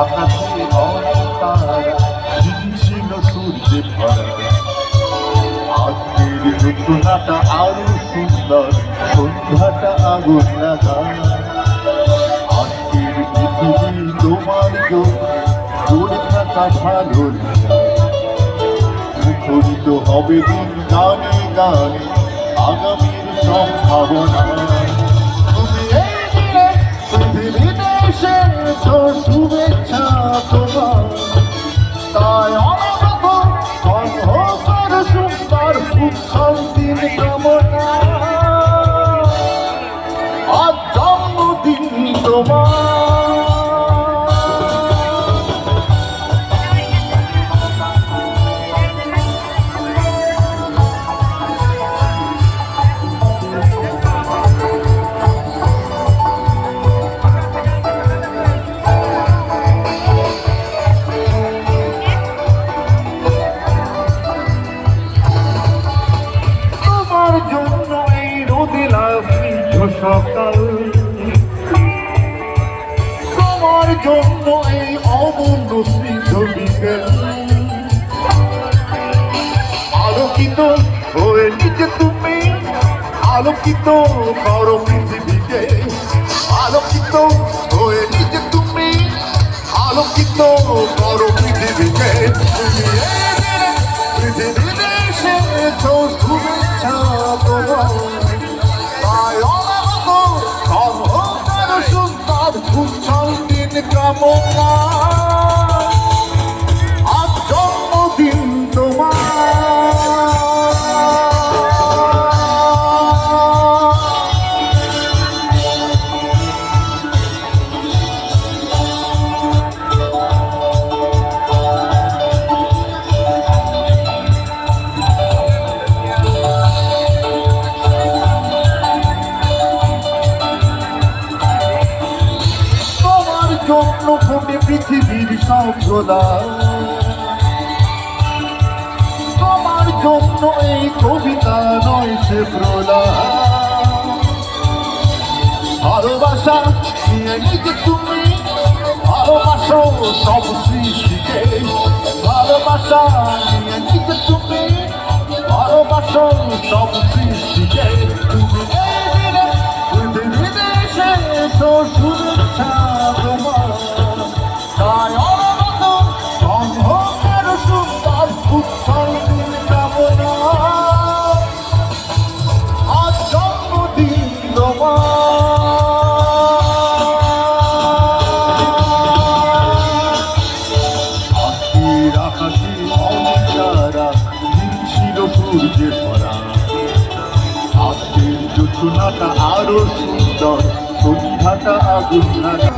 আকাশে অনেক তারা ছিল সূর্যে ভরা। আজকের নতুনটা আরো সুন্দর, সন্ধ্যাটা আগুন লাগা। আজকের পৃথিবী তোমার জন্য গড়ে থাকা ভালো, মুখরিত হবে দিন গানে গানে আগামীর সম্ভাবনা। পৃথিবীতে এসেছ শুভেচ্ছা তোমার, তাই অনবরত অন্ধকার সুন্দর উৎসব দিন কামনা। আজ জন্মদিন তোমার। সকাল তোমার জন্য এই অমূল্য স্নিগ্ধ বিকেল, আলোকিত হয়ে নিজে তুমি আলোকিত করো পৃথিবীকে। আলোকিত হয়ে নিজে তুমি আলোকিত করো পৃথিবীকে। পৃথিবীতে এসেছ শুভেচ্ছা তোমার, উৎসব দিন কামনা। আজ জন্মদিন তোমার। জন্য ফোটে পৃথিবীর সব গোলাপ, তোমার জন্য এই কবিতা নয় সে প্রলাপ। ভালোবাসা নিয়ে নিজে তুমি ভালোবাসো সব সৃষ্টিকে। ভালোবাসা নিয়ে নিজে তুমি ভালোবাসো সব সৃষ্টিকে। তুমি পৃথিবীতে এসেছ শুভেচ্ছা তোমার, তাই অনবরত অন্ধকার সুন্দর উৎসব দিন কামনা। আজ জন্মদিন তোমার। আজকের আকাশে অনেক তারা ছিল সূর্যে ভরা। আজকের জোছনাটা আরো সুন্দর, সন্ধ্যাটা আগুন লাগা।